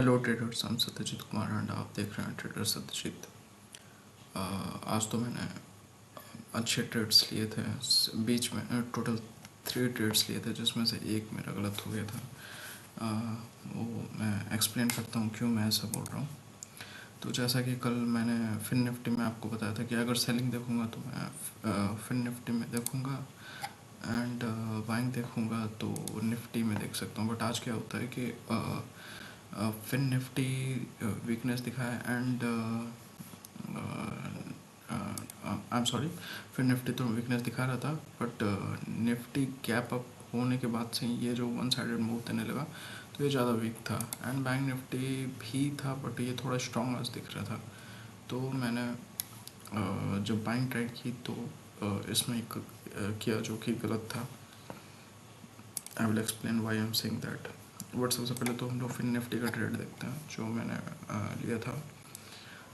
Hello traders, हम Satyajit Kumar and आप देख रहे हैं ट्रेडर सत्यजीत। आज तो मैंने अच्छे ट्रेड्स लिए थे। बीच में टोटल 3 ट्रेड्स लिए थे, जिसमें से एक मेरा गलत हो गया था। वो मैं एक्सप्लेन करता हूँ क्यों मैं ऐसा बोल रहा हूँ। तो जैसा कि कल मैंने फिन निफ्टी में आपको बताया था कि अगर सेलिंग देखूँगा तो मैं फिन निफ्टी में देखूँगा एंड बाइंग देखूँगा तो निफ्टी में देख सकता हूँ। बट आज क्या होता है कि फिन निफ्टी वीकनेस दिखाया and I am sorry, fin Nifty तो वीकनेस दिखा रहा था, बट निफ्टी गैप अप होने के बाद से ये जो वन साइडेड मूव देने लगा तो ये ज़्यादा वीक था। एंड बैंक निफ्टी भी था, बट ये थोड़ा स्ट्रॉन्ग आज दिख रहा था। तो मैंने जब बाइंग ट्राई की तो इसमें एक किया जो कि गलत था। I will explain why I am saying that. But सबसे पहले तो हम लोग फिन निफ्टी का ट्रेड देखते हैं जो मैंने लिया था।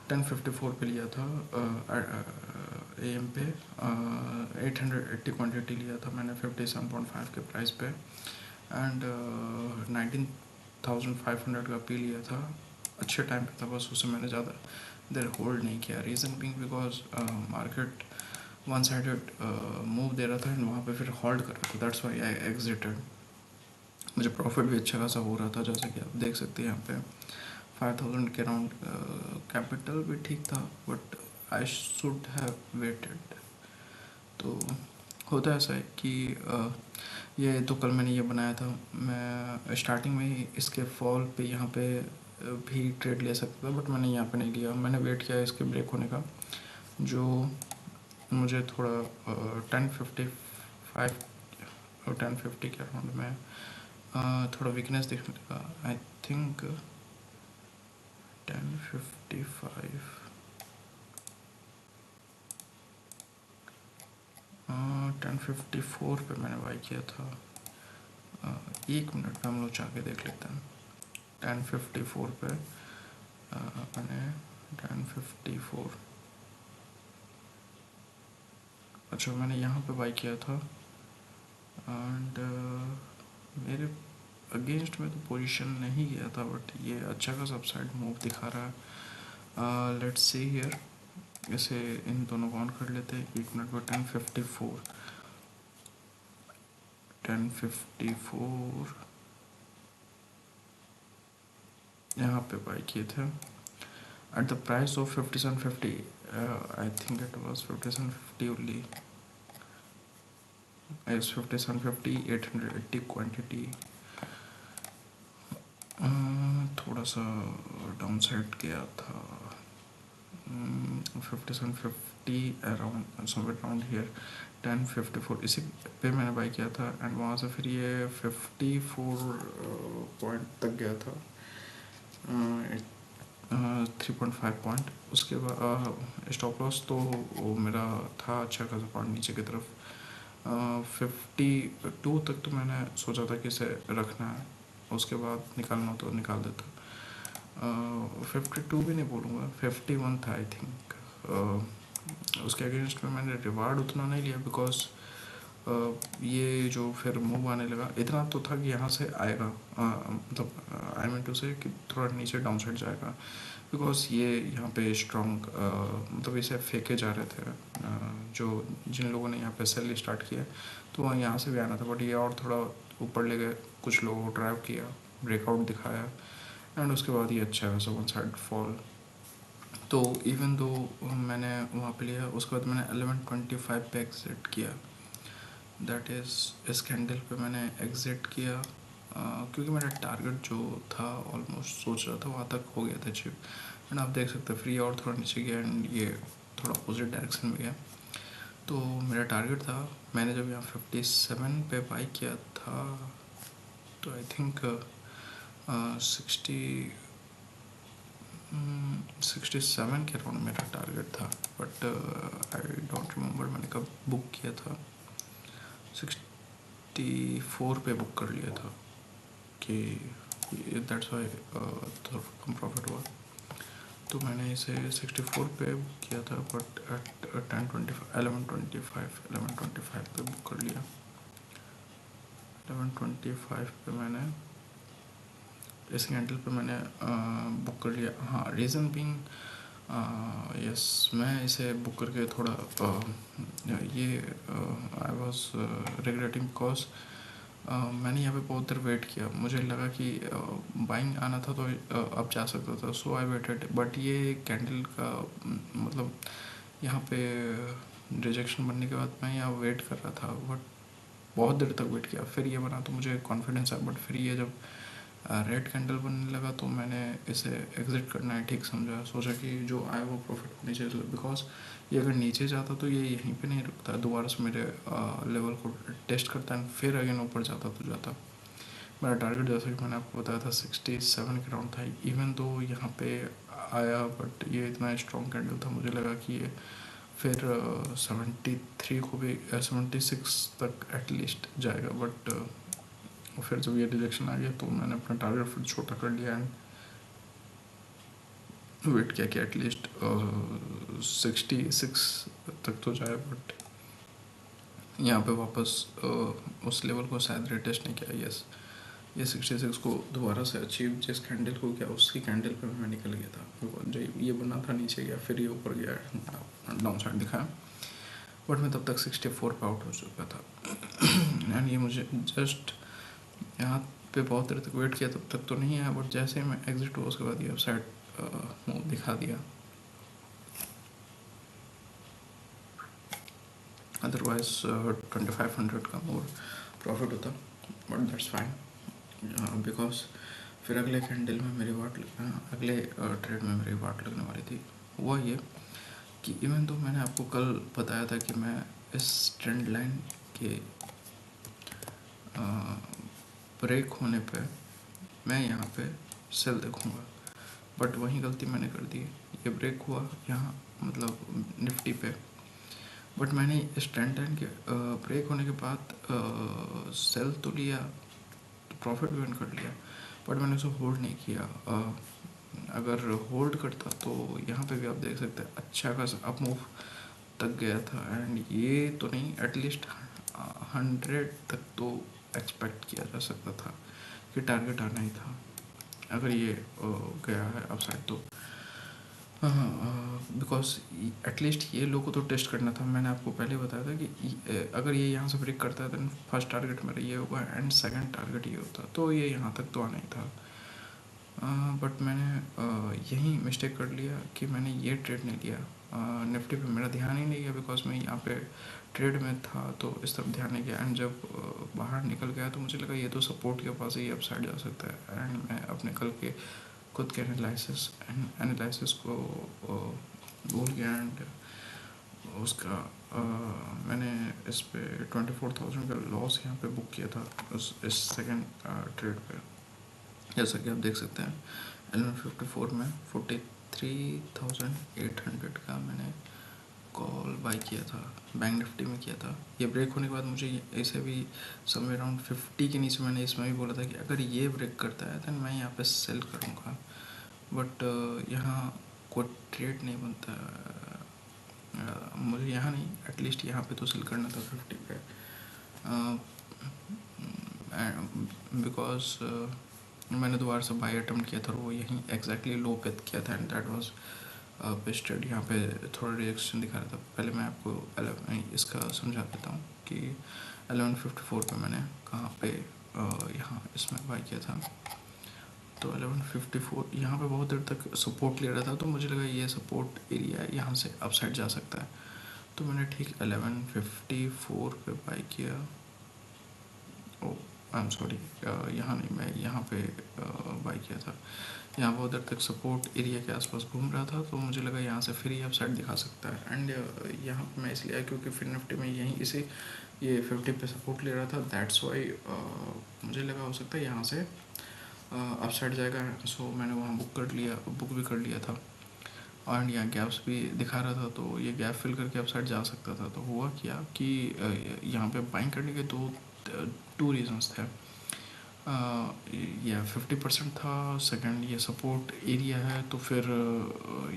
1054 पे लिया था AM पे। 880 क्वांटिटी लिया था मैंने 57.5 के प्राइस पे एंड 19,500 का पी लिया था। अच्छे टाइम पे था, बस उसे मैंने ज़्यादा देर होल्ड नहीं किया। Reason being because market one sided move दे रहा था एंड वहाँ पे फिर होल्ड कर रहा था। That's why I exerted. मुझे प्रॉफिट भी अच्छा खासा हो रहा था, जैसे कि आप देख सकते हैं यहाँ पे 5,000 के अराउंड। कैपिटल भी ठीक था, but I should have waited. तो होता ऐसा है कि ये तो कल मैंने ये बनाया था। मैं स्टार्टिंग में ही इसके फॉल पे यहाँ पे भी ट्रेड ले सकता था, बट मैंने यहाँ पे नहीं लिया। मैंने वेट किया इसके ब्रेक होने का, जो मुझे थोड़ा 1055 और 1050 के अराउंड में थोड़ा वीकनेस दिखने लगा। आई थिंक 1055 1054 पे मैंने बाई किया था। 1 मिनट में हम लोग जाके देख लेते हैं। 1054 पे मैंने 1054, अच्छा मैंने यहाँ पे बाई किया था एंड मेरे अगेंस्ट में तो पोजीशन नहीं गया था, बट ये अच्छा खासा अपसाइड मूव दिखा रहा है। लेट्स सी हियर, इसे इन दोनों को ऑन कर लेते हैं। 1 मिनट पर 1054 यहाँ पे बाई किए थे at the price of 5750. I think it was 5750 only. Yes, 5750, 880 quantity. थोड़ा सा डाउन साइड गया था। 5750 अराउंड, समवेयर अराउंड हियर। 1054 इसी पे मैंने बाई किया था एंड वहाँ से फिर ये 54 पॉइंट तक गया था। 3.5 पॉइंट। उसके बाद स्टॉप लॉस तो वो मेरा था अच्छा खासा पॉइंट नीचे की तरफ। 52 तक तो मैंने सोचा था कि इसे रखना है, उसके बाद निकालना तो निकाल देता। 52 भी नहीं बोलूँगा, 51 था आई थिंक। उसके अगेंस्ट में मैंने रिवार्ड उतना नहीं लिया बिकॉज ये जो फिर मूव आने लगा इतना तो था कि यहाँ से आएगा, मतलब आई मीन टू से कि थोड़ा नीचे डाउन साइड जाएगा, बिकॉज ये यहाँ पे स्ट्रॉन्ग मतलब इसे फेंके जा रहे थे। जो जिन लोगों ने यहाँ पे सेल स्टार्ट किया तो वहाँ यहाँ से भी आना था, बट ये और थोड़ा ऊपर ले गए, कुछ लोगों को ड्राइव किया, ब्रेकआउट दिखाया एंड उसके बाद ये अच्छा है वन साइड फॉल। तो इवन दो मैंने वहाँ पे लिया, उसके बाद मैंने 1125 पे एग्जिट किया। दैट इज़ इस कैंडल पे मैंने एग्जिट किया क्योंकि मेरा टारगेट जो था ऑलमोस्ट सोच रहा था वहाँ तक हो गया था अचीव। एंड आप देख सकते हैं फ्री और थोड़ा नीचे गया एंड ये थोड़ा अपोजिट डायरेक्शन में गया। तो मेरा टारगेट था, मैंने जब यहाँ 57 पे बाई किया था तो आई थिंक 67 के अराउंड मेरा टारगेट था, बट आई डोंट रिमेंबर मैंने कब बुक किया था। 64 पे बुक कर लिया था कि दैट्स वाई थोड़ा कम प्रॉफिट हुआ। तो मैंने इसे 64 पे बुक किया था, बट एट 1125 पे बुक कर लिया। 1125 पे मैंने इस कैंडल पे मैंने बुक कर लिया। हाँ, रीज़न बीइंग यस, मैं इसे बुक करके थोड़ा ये आई वॉज रिग्रेटिंग बिकॉज मैंने यहाँ पे बहुत देर वेट किया। मुझे लगा कि बाइंग आना था तो अब जा सकता था, सो आई वेटेड। बट ये कैंडल का मतलब यहाँ पे रिजेक्शन बनने के बाद मैं यहाँ वेट कर रहा था, बट बहुत देर तक वेट किया, फिर ये बना तो मुझे कॉन्फिडेंस आया। बट फिर ये जब रेड कैंडल बनने लगा तो मैंने इसे एग्ज़िट करना है ठीक समझा, सोचा कि जो आया वो प्रॉफिट नीचे, बिकॉज ये अगर नीचे जाता तो ये यहीं पे नहीं रुकता, दोबारा से मेरे लेवल को टेस्ट करता है, फिर अगेन ऊपर जाता तो जाता। मेरा टारगेट जैसा कि मैंने आपको बताया था 67 के राउंड था, इवन दो यहाँ पे आया, बट ये इतना स्ट्रॉन्ग कैंडल था, मुझे लगा कि ये फिर 73 को भी 76 तक एटलीस्ट जाएगा। बट फिर जब ये रिजेक्शन आ गया तो मैंने अपना टारगेट फिर छोटा कर लिया एंड वेट किया कि एटलीस्ट 66 तक तो जाए। बट यहाँ पे वापस उस लेवल को शायद रिटेस्ट नहीं किया। यस, ये 66 को दोबारा से अचीव जिस कैंडल को किया उसकी कैंडल पे मैं निकल गया था। जो ये बना था नीचे गया, फिर ये ऊपर गया, डाउन साइड दिखाया, बट मैं तब तक 64 पे आउट हो चुका था। एंड ये मुझे जस्ट यहाँ पे बहुत देर तक वेट किया, तब तक तो नहीं आया, बट जैसे ही मैं एग्जिट हुआ उसके बाद ये वेबसाइट मुँह दिखा दिया। अदरवाइज 2500 का मोर प्रॉफिट होता, बट दैट्स फाइन बिकॉज फिर अगले कैंडल में मेरी वाट अगले ट्रेड में मेरी वाट लगने वाली थी। हुआ ये कि इवन तो मैंने आपको कल बताया था कि मैं इस ट्रेंड लाइन के ब्रेक होने पे मैं यहाँ पे सेल देखूँगा, बट वही गलती मैंने कर दी। ये ब्रेक हुआ यहाँ मतलब निफ्टी पे, बट मैंने इस ट्रेंड लाइन के ब्रेक होने के बाद सेल तो लिया, तो प्रॉफिट भी कर लिया, बट मैंने उसे होल्ड नहीं किया। अगर होल्ड करता तो यहाँ पे भी आप देख सकते हैं अच्छा खासा अप मूव तक गया था, एंड ये तो नहीं एटलीस्ट 100 तक तो एक्सपेक्ट किया जा सकता था कि टारगेट आना ही था अगर ये गया है अपसाइड तो। बिकॉज एटलीस्ट ये लोगों को तो टेस्ट करना था। मैंने आपको पहले बताया था कि अगर ये यहाँ से ब्रेक करता है तो फर्स्ट टारगेट मेरा ये होगा एंड सेकंड टारगेट ये होता, तो ये यहाँ तक तो आना ही था। बट मैंने यही मिस्टेक कर लिया कि मैंने ये ट्रेड नहीं लिया। निफ्टी पे मेरा ध्यान ही नहीं गया बिकॉज मैं यहाँ पे ट्रेड में था तो इस तरफ ध्यान नहीं गया, एंड जब बाहर निकल गया तो मुझे लगा ये तो सपोर्ट के पास ही अपसाइड जा सकता है, एंड मैं अपने कल के खुद के एनालिसिस को भूल गया, एंड उसका मैंने इस पे 24,000 का लॉस यहाँ पे बुक किया था इस सेकंड ट्रेड पे। जैसा कि आप देख सकते हैं 1154 में 43,800 का मैंने कॉल बाई किया था, बैंक निफ्टी में किया था। ये ब्रेक होने के बाद मुझे इसे भी समवेयर अराउंड 50 के नीचे मैंने इसमें भी बोला था कि अगर ये ब्रेक करता है तो मैं यहाँ पे सेल करूँगा, बट यहाँ कोई ट्रेड नहीं बनता। मुझे यहाँ नहीं एटलीस्ट यहाँ पे तो सेल करना था 50 पे, बिकॉज मैंने दोबारा से बाई अटेम्प्ट किया था और वो यहीं एग्जैक्टली लो पे किया था, एंड दैट वाज पेस्टेड। यहाँ पे थोड़ा रिएक्शन दिखा रहा था। पहले मैं आपको इसका समझा देता हूँ कि 1154 पे मैंने कहाँ पे यहाँ इसमें बाई किया था। तो 1154 यहाँ पे बहुत देर तक सपोर्ट ले रहा था, तो मुझे लगा ये सपोर्ट एरिया है, यहाँ से अपसाइड जा सकता है, तो मैंने ठीक 1154 पे बाई किया। ओ आई एम सॉरी, यहाँ नहीं, मैं यहाँ पे बाई किया था। यहाँ बहुत देर तक सपोर्ट एरिया के आसपास घूम रहा था, तो मुझे लगा यहाँ से फिर ये अपसाइड दिखा सकता है, एंड यहाँ पे मैं इसलिए आया क्योंकि फिर निफ्टी में यहीं इसे ये 50 पे सपोर्ट ले रहा था, दैट्स वाई मुझे लगा हो सकता है यहाँ से अपसाइड जाएगा, सो मैंने वहाँ बुक भी कर लिया था, और यहाँ गैप्स भी दिखा रहा था, तो ये गैप फिल करके अपसाइड जा सकता था। तो हुआ क्या कि यहाँ पे बाइंग करने के टू रीजंस थे। या 50% था, सेकंड ये सपोर्ट एरिया है तो फिर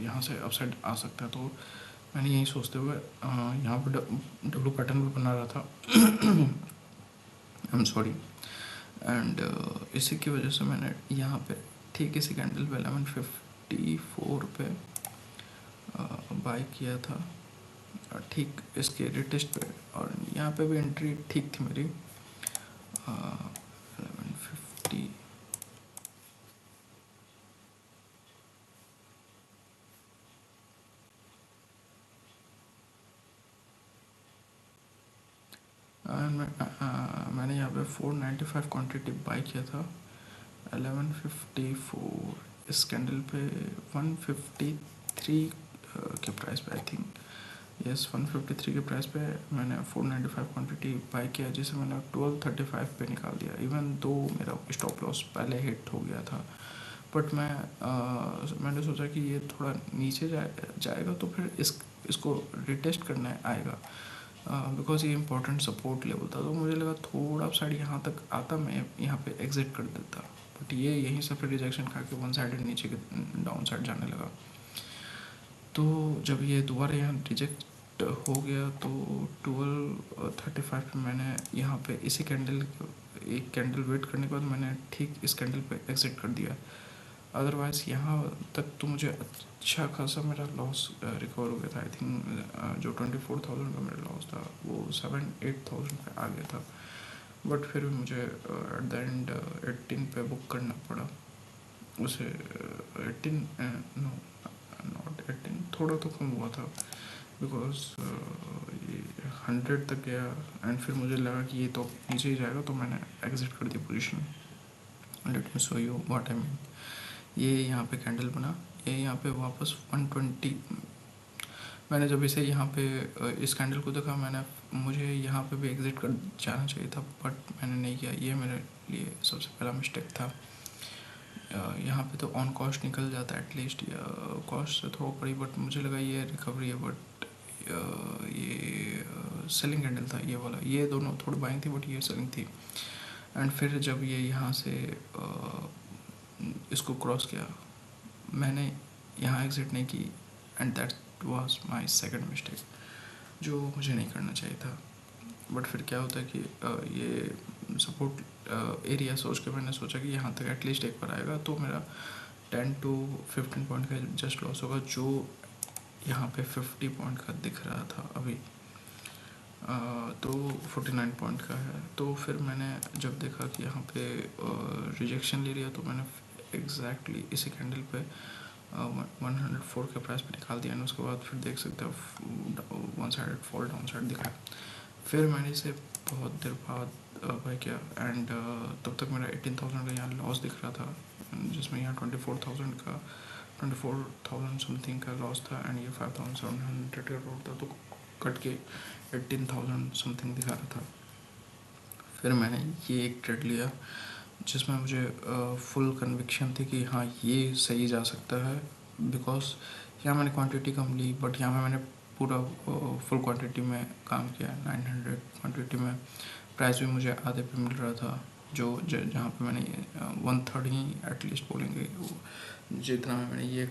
यहाँ से अपसाइड आ सकता है, तो मैंने यही सोचते हुए यहाँ पे डब्लू पैटर्न भी बना रहा था। आई एम सॉरी, एंड इसी की वजह से मैंने यहाँ पे ठीक इसी कैंडल पे 1154 पे बाई किया था, ठीक इसके रिटेस्ट पे। और यहाँ पे भी एंट्री ठीक थी मेरी 1150। मैंने यहाँ पे 495 क्वांटिटी बाई किया था 1154 इस कैंडल पे 153 के प्राइस पे आई थिंक, यस 153 के प्राइस पे मैंने 495 क्वांटिटी बाई किया, जिसे मैंने 1235 पे निकाल दिया। इवन दो मेरा स्टॉप लॉस पहले हिट हो गया था, बट मैंने सोचा कि ये थोड़ा नीचे जाएगा तो फिर इसको रिटेस्ट करने आएगा, बिकॉज ये इंपॉर्टेंट सपोर्ट लेवल था। तो मुझे लगा थोड़ा साइड यहाँ तक आता, मैं यहाँ पे एग्जिट कर देता, बट ये यहीं से फिर रिजेक्शन खा के वन साइड नीचे के डाउन साइड जाने लगा। तो जब ये दोबारा यहाँ रिजेक्ट हो गया तो 1235 पे मैंने यहाँ पे इसी कैंडल, एक कैंडल वेट करने के बाद मैंने ठीक इस कैंडल पे एग्जिट कर दिया। अदरवाइज़ यहाँ तक तो मुझे अच्छा खासा मेरा लॉस रिकवर हो गया था। आई थिंक जो 24,000 का मेरा लॉस था वो 7-8,000 पे आ गया था, बट फिर भी मुझे एट द एंड 18 पे बुक करना पड़ा उसे। 18 नो नॉट 18, थोड़ा तो कम हुआ था, बिकॉज ये 100 तक गया एंड फिर मुझे लगा कि ये तो नीचे ही जाएगा, तो मैंने एग्जिट कर दी position. Let me show you what I mean. ये यहाँ पे कैंडल बना, ये यहाँ पे वापस 120। मैंने जब इसे यहाँ पे इस कैंडल को देखा, मुझे यहाँ पे भी एग्जिट कर जाना चाहिए था, बट मैंने नहीं किया। ये मेरे लिए सबसे पहला मिस्टेक था। यहाँ पे तो ऑन कॉस्ट निकल जाता है एटलीस्ट, कॉस्ट से थोड़ा पड़ी, बट मुझे लगा ये रिकवरी है, बट ये सेलिंग कैंडल था ये वाला। ये दोनों थोड़ी बाइंग थी बट ये सेलिंग थी। एंड फिर जब ये यहाँ से इसको क्रॉस किया, मैंने यहाँ एग्जिट नहीं की, and that was my second mistake, जो मुझे नहीं करना चाहिए था। बट फिर क्या होता है कि ये सपोर्ट एरिया सोच के मैंने सोचा कि यहाँ तक एटलीस्ट एक बार आएगा तो मेरा 10 to 15 पॉइंट का जस्ट लॉस होगा, जो यहाँ पे 50 पॉइंट का दिख रहा था अभी। तो 49 पॉइंट का है। तो फिर मैंने जब देखा कि यहाँ पे रिजेक्शन ले लिया, तो मैंने एग्जैक्टली इसी कैंडल पे 104 के प्राइस पे निकाल दिया। उसके बाद फिर देख सकते हो one side fall down side दिखा। फिर मैंने इसे बहुत देर बाद बाय किया, एंड तब तक मेरा 18,000 का यहाँ लॉस दिख रहा था, जिसमें यहाँ 24,000 समथिंग का लॉस था, एंड ये 5,700 का रोड था, तो कट के 18,000 समथिंग दिखा रहा था। फिर मैंने ये एक ट्रेड लिया जिसमें मुझे फुल कन्विक्शन थी कि हाँ ये सही जा सकता है, बिकॉज यहाँ मैंने क्वांटिटी कम ली, बट यहाँ मैंने पूरा फुल क्वांटिटी में काम किया। 900 क्वांटिटी में प्राइस भी मुझे आधे पे मिल रहा था, जो जहाँ पे मैंने 1/3 ही एटलीस्ट बोलेंगे, जितना मैंने ये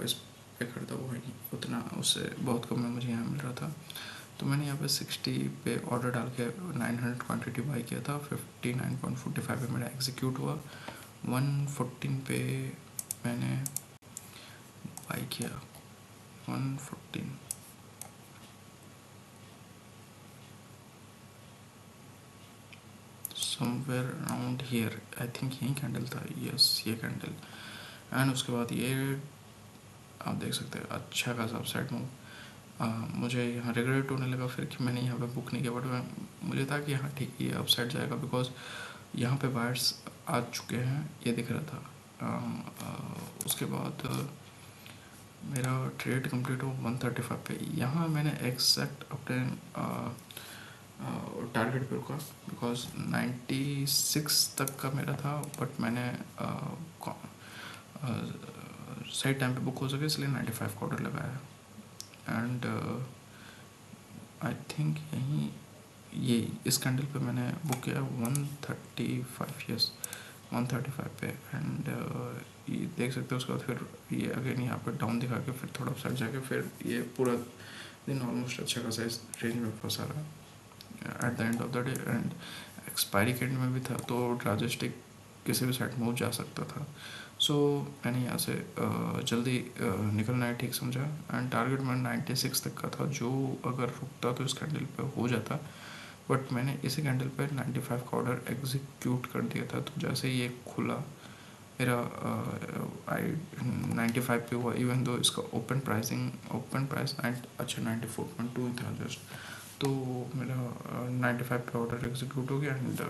इस पे खरीदा वो है उतना, उससे बहुत कम में मुझे यहाँ मिल रहा था। तो मैंने यहाँ पे 60 पे ऑर्डर डाल के 900 क्वांटिटी बाई किया था। 59.45 पे मेरा एग्जीक्यूट हुआ। 114 पे मैंने बाई किया, 114 somewhere around here, I think यही कैंडल था, यस ये कैंडल। एंड उसके बाद ये आप देख सकते हैं अच्छा खासा अपसाइड मूव। मुझे यहाँ रिग्रेट होने लगा फिर कि मैंने यहाँ पे बुक नहीं किया, बट मुझे था कि हाँ ठीक ये अपसाइड जाएगा, बिकॉज यहाँ पे बायर्स आ चुके हैं, ये दिख रहा था। उसके बाद मेरा ट्रेड कंप्लीट हो 135 पे। यहाँ मैंने एग्जैक्ट अपने टारगेट पे रुका, बिकॉज 96 तक का मेरा था, बट मैंने सही टाइम पे बुक हो सके इसलिए 95 का ऑर्डर लगाया। एंड आई थिंक यहीं ये इस कैंडल पे मैंने बुक किया 135, यस 135 पे। एंड ये देख सकते हो उसके बाद फिर ये अगेन यहाँ पे डाउन दिखा के फिर थोड़ा साइड जाके फिर ये पूरा दिन ऑलमोस्ट अच्छा खासा इस रेंज में फंसा रहा at the end of the day. And expiry कैंड में भी था, तो ड्राइस्टिक किसी भी साइड मूव जा सकता था। सो मैंने यहाँ से जल्दी निकलना है ठीक समझा। एंड टारगेट मैंने 96 तक का था, जो अगर रुकता तो इस कैंडल पे हो जाता, बट मैंने इसी कैंडल पे 95 का ऑर्डर एग्जीक्यूट कर दिया था। तो जैसे ये खुला मेरा आई 95 पे हुआ, इवन दो इसका ओपन प्राइस 94.2 था जस्ट। तो मेरा 95 पे ऑर्डर एग्जीक्यूट हो गया एंड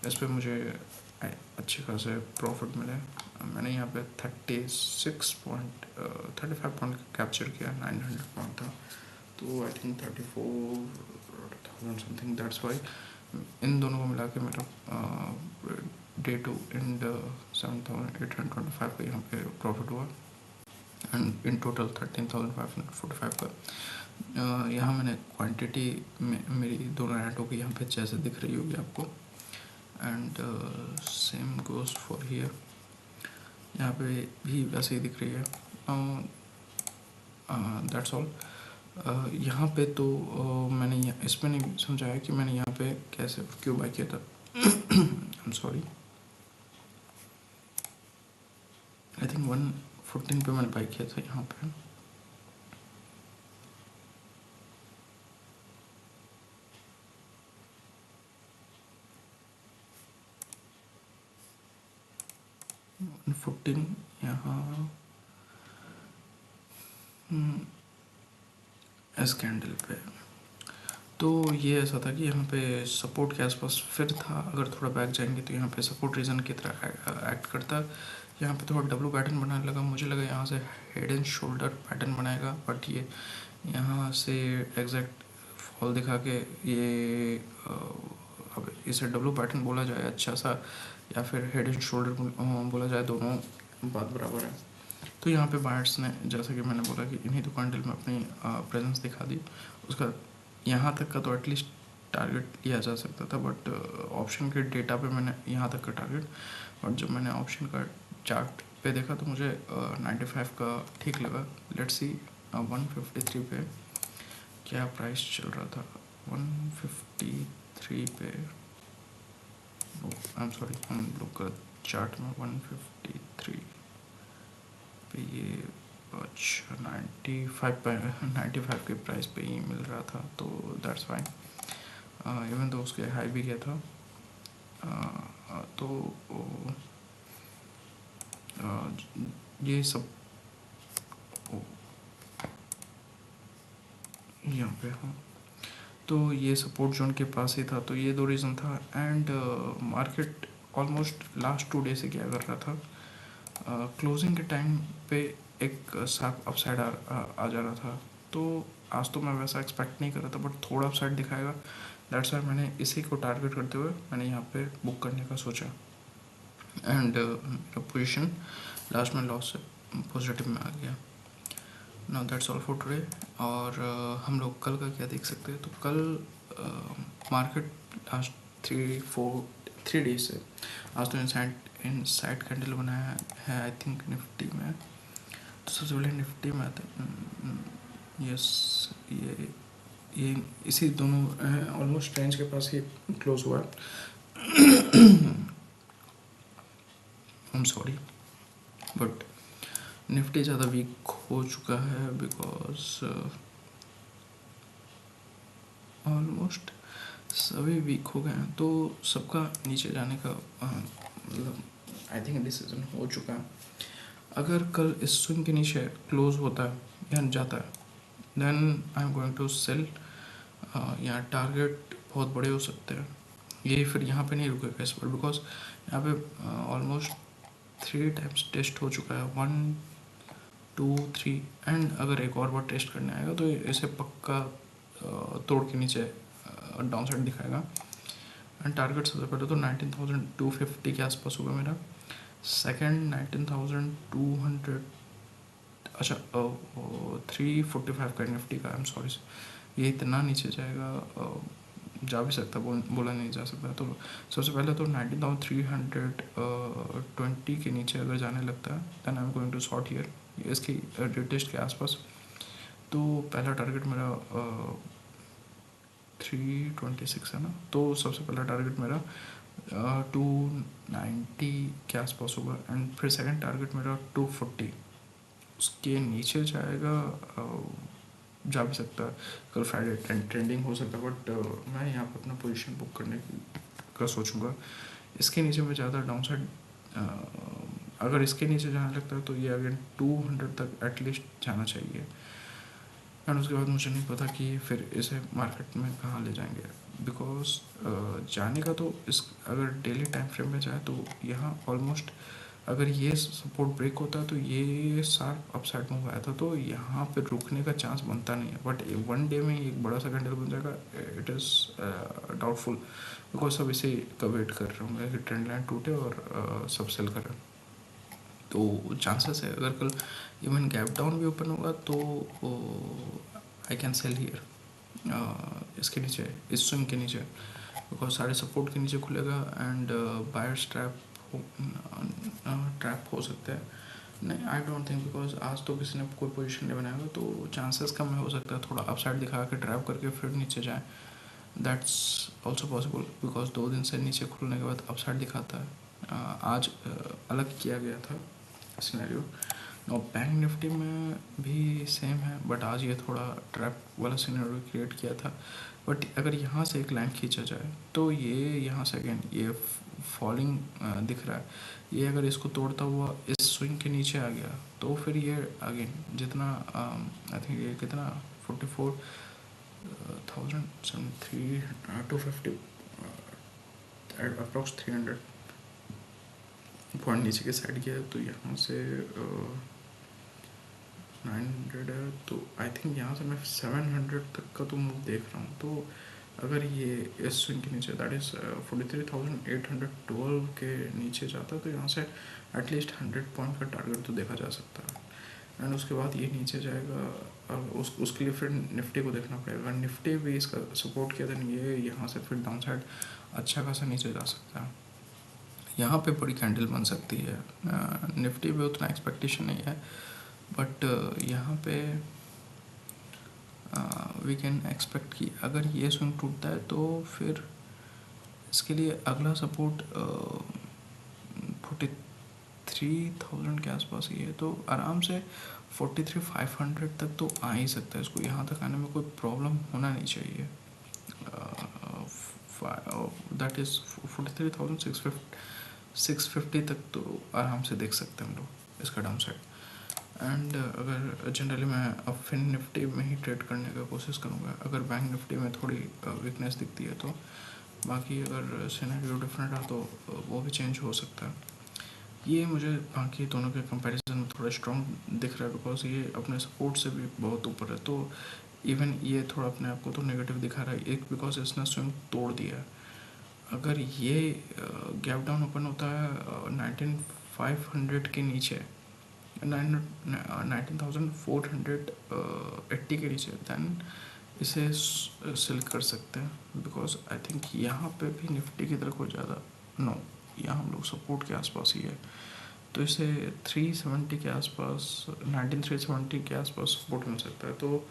इस पर मुझे अच्छे खासे प्रॉफिट मिले। मैंने यहाँ पे 35 पॉइंट कैप्चर किया, 900 पॉइंट था, तो I think 34,000 something, that's why इन दोनों को मिला के मेरा डे टू एंड 7,825 का यहाँ पे प्रॉफिट हुआ एंड इन टोटल 13,545 का। यहाँ मैंने क्वांटिटी में मेरी दोनों ऐड हो गई यहाँ पे जैसे दिख रही होगी आपको। And same goes for here, यहाँ पे भी वैसे ही दिख रही है। That's all. यहाँ पे तो मैंने इसमें नहीं समझाया कि मैंने यहाँ पे कैसे क्यों बाई किया था। आई एम सॉरी, आई थिंक 114 पे मैंने बाई किया था यहाँ पे। फोर्टीन यहाँ इस कैंडल पे। तो ये ऐसा था कि यहाँ पे सपोर्ट के आसपास फिर था, अगर थोड़ा बैक जाएंगे तो यहाँ पे सपोर्ट रीजन की तरह एक्ट करता। यहाँ पे थोड़ा डब्लू पैटर्न बनाने लगा, मुझे लगा यहाँ से हेड एंड शोल्डर पैटर्न बनाएगा, बट ये यहाँ से एग्जैक्ट फॉल दिखा के ये अब इसे डब्लू पैटर्न बोला जाए अच्छा सा या फिर हेड एंड शोल्डर बोला जाए, दोनों बात बराबर है। तो यहाँ पे बायर्स ने जैसा कि मैंने बोला कि इन्हीं दो कैंडल में अपनी प्रेजेंस दिखा दी। उसका यहाँ तक का तो एटलीस्ट टारगेट लिया जा सकता था, बट ऑप्शन के डेटा पे मैंने यहाँ तक का टारगेट, बट जब मैंने ऑप्शन का चार्ट पे देखा तो मुझे 95 का ठीक लगा। लेट्स सी 153 पे क्या प्राइस चल रहा था। 153 पे, आई एम सॉरी, हम लोग का चार्ट में 153 पे ये अच्छा 95 के प्राइस पे ही मिल रहा था, तो दैट्स फाइन। इवन तो उसके हाई भी गया था। तो ये सब यहाँ पे हाँ, तो ये सपोर्ट जोन के पास ही था, तो ये दो रीज़न था। And market almost last 2 day से क्या कर रहा था, क्लोजिंग के टाइम पे एक साफ अपसाइड आ जा रहा था। तो आज तो मैं वैसा एक्सपेक्ट नहीं कर रहा था, बट थोड़ा अपसाइड दिखाएगा, दैट्स वाई मैंने इसी को टारगेट करते हुए मैंने यहाँ पे बुक करने का सोचा। एंड मेरा पोजीशन लास्ट में लॉस से पॉजिटिव में आ गया। Now that's all for today. और हम लोग कल का क्या देख सकते हैं, तो कल मार्केट लास्ट 3 डेज से आज तो इनसाइड कैंडल बनाया है आई थिंक निफ्टी में। तो सबसे पहले निफ्टी में आते हैं। यस, ये इसी दोनों ऑलमोस्ट रेंज के पास ही क्लोज हुआ। आई एम सॉरी, बट निफ्टी ज़्यादा वीक हो चुका है बिकॉज ऑलमोस्ट सभी वीक हो गए हैं, तो सबका नीचे जाने का मतलब आई थिंक डिसीजन हो चुका है। अगर कल इस स्विंग के नीचे क्लोज होता है या जाता है, then I am going to sell. यहाँ टारगेट बहुत बड़े हो सकते हैं, ये फिर यहाँ पे नहीं रुकेगा इस पर, बिकॉज यहाँ पे ऑलमोस्ट 3 टाइम्स टेस्ट हो चुका है, 1 2 3। एंड अगर एक और बार टेस्ट करने आएगा तो इसे पक्का तोड़ के नीचे डाउन साइड दिखाएगा। एंड टारगेट सबसे पहले तो 19,250 के आसपास होगा मेरा। सेकंड 19,200, अच्छा 345 का निफ्टी का, आई एम सॉरी, ये इतना नीचे जाएगा, जा भी सकता, बोला नहीं जा सकता। तो सबसे पहले तो 19,320 के नीचे अगर जाने लगता है, then I am going to short here इसकी टेस्ट के आसपास। तो पहला टारगेट मेरा 326 है ना, तो सबसे पहला टारगेट मेरा 290 के आसपास होगा एंड फिर सेकंड टारगेट मेरा 240, उसके नीचे जाएगा जा भी सकता है। कल फ्राइडे ट्रेंडिंग हो सकता है, बट मैं यहाँ पर अपना पोजीशन बुक करने का सोचूंगा। इसके नीचे में ज़्यादा डाउन साइड, अगर इसके नीचे जाने लगता है तो ये अगेन 200 तक एटलीस्ट जाना चाहिए। एंड उसके बाद मुझे नहीं पता कि फिर इसे मार्केट में कहाँ ले जाएंगे, बिकॉज जाने का तो इस अगर डेली टाइम फ्रेम में जाए तो यहाँ ऑलमोस्ट अगर ये सपोर्ट ब्रेक होता तो ये शार्प अपसाइड मूव आया था, तो यहाँ पे रुकने का चांस बनता नहीं है। बट वन डे में एक बड़ा सा कैंडल बन जाएगा, इट इज़ डाउटफुल, बिकॉज सब इसे का वेट कर रहे होंगे कि ट्रेंड लाइन टूटे और सब सेल करें। तो चांसेस है अगर कल इवन गैप डाउन भी ओपन होगा तो आई कैन सेल हियर इसके नीचे, इस स्विंग के नीचे, बिकॉज सारे सपोर्ट के नीचे खुलेगा एंड बायर्स ट्रैप हो सकता है। नहीं, आई डोंट थिंक, बिकॉज आज तो किसी ने कोई पोजीशन नहीं बनाया, तो चांसेस कम है, हो सकता है थोड़ा अपसाइड दिखा के ट्रैप करके फिर नीचे जाए। दैट्स ऑल्सो पॉसिबल, बिकॉज 2 दिन से नीचे खुलने के बाद अपसाइड दिखाता है। आज अलग किया गया था सिनेरियो। और बैंक निफ्टी में भी सेम है, बट आज ये थोड़ा ट्रैप वाला सिनेरियो क्रिएट किया था। बट अगर यहाँ से एक लाइन खींचा जाए तो ये यहाँ से अगेन ये फॉलिंग दिख रहा है, ये अगर इसको तोड़ता हुआ इस स्विंग के नीचे आ गया तो फिर ये अगेन जितना आई थिंक ये कितना 44,250 अप्रॉक्स 300 पॉइंट नीचे के साइड गया है। तो यहाँ से 900 है, तो आई थिंक यहाँ से मैं 700 तक का तो मूव देख रहा हूँ। तो अगर ये इस स्विंग के नीचे दैट इज़ 43,812 के नीचे जाता है तो यहाँ से एटलीस्ट 100 पॉइंट का टारगेट तो देखा जा सकता है। एंड उसके बाद ये नीचे जाएगा, उसके लिए फिर निफ्टी को देखना पड़ेगा। निफ्टी भी इसका सपोर्ट किया था, ये यहाँ से फिर डाउन साइड अच्छा खासा नीचे जा सकता है। यहाँ पे बड़ी कैंडल बन सकती है। निफ्टी पे उतना एक्सपेक्टेशन नहीं है, बट यहाँ पे वी कैन एक्सपेक्ट कि अगर ये स्विंग टूटता है तो फिर इसके लिए अगला सपोर्ट 43,000 के आसपास ही है। तो आराम से 43,500 तक तो आ ही सकता है। इसको यहाँ तक आने में कोई प्रॉब्लम होना नहीं चाहिए। दैट इज़ 43,650 तक तो आराम से देख सकते हैं हम लोग इसका डाउन साइड। एंड अगर जनरली मैं अब फिन निफ्टी में ही ट्रेड करने का कोशिश करूँगा, अगर बैंक निफ्टी में थोड़ी वीकनेस दिखती है तो। बाकी अगर सिनेरियो डिफरेंट रहा तो वो भी चेंज हो सकता है। ये मुझे बाकी दोनों के कंपैरिजन में थोड़ा स्ट्रॉन्ग दिख रहा है, बिकॉज ये अपने सपोर्ट से भी बहुत ऊपर है। तो इवन ये थोड़ा अपने आप को तो नेगेटिव दिखा रहा है, एक बिकॉज इसने स्वयं तोड़ दिया है। अगर ये गैप डाउन ओपन होता है 19,500 के नीचे, 19,480 के नीचे, दैन इसे सेल कर सकते हैं। बिकॉज आई थिंक यहाँ पे भी निफ्टी की तरह कोई ज़्यादा नो, यहाँ हम लोग सपोर्ट के आसपास ही है। तो इसे 370 के आसपास, 19,370 के आसपास सपोर्ट मिल सकता है। तो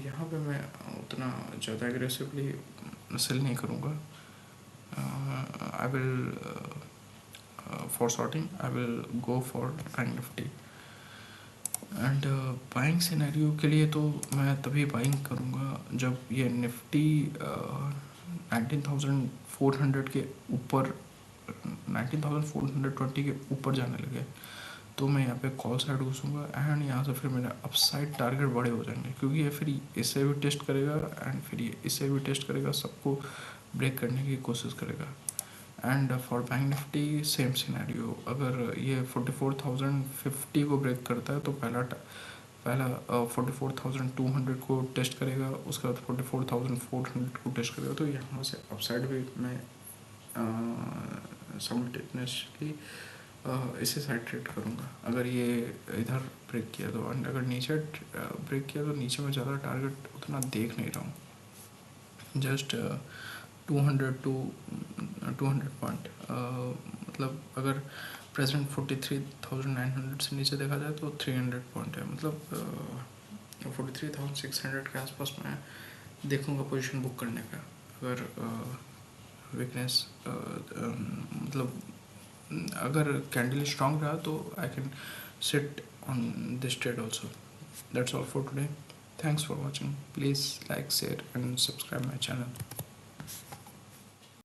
यहाँ पे मैं उतना ज़्यादा एग्रेसिवली सेल नहीं करूँगा। I will for shorting I will go for Bank Nifty. And buying scenario के लिए तो मैं तभी बाइंग करूँगा जब ये निफ्टी 19,400 के ऊपर, 19,420 के ऊपर जाने लगे तो मैं यहाँ पे कॉल साइड घुसूँगा। एंड यहाँ से फिर मेरा अपसाइड टारगेट बड़े हो जाएंगे, क्योंकि ये फिर इसे भी टेस्ट करेगा एंड फिर ये इसे भी टेस्ट करेगा, सबको ब्रेक करने की कोशिश करेगा। And for Bank Nifty same scenario, अगर ये 44,050 को ब्रेक करता है तो पहला 44,200 को टेस्ट करेगा, उसके बाद 44,400 को टेस्ट करेगा। तो यहाँ से अपसाइड भी मैं साइमल्टेनियसली इसे साइड ट्रेड करूँगा अगर ये इधर ब्रेक किया तो। एंड अगर नीचे ब्रेक किया तो नीचे में ज़्यादा टारगेट उतना देख नहीं रहा हूँ, जस्ट 200 टू 200 पॉइंट। मतलब अगर प्रेजेंट 43,900 से नीचे देखा जाए तो 300 पॉइंट है, मतलब 43,600 के आसपास मैं देखूँगा पोजीशन बुक करने का। अगर वीकनेस, मतलब अगर कैंडल स्ट्रांग रहा तो I can sit on this trade also. That's all for today. Thanks for watching. Please like, share and subscribe my channel.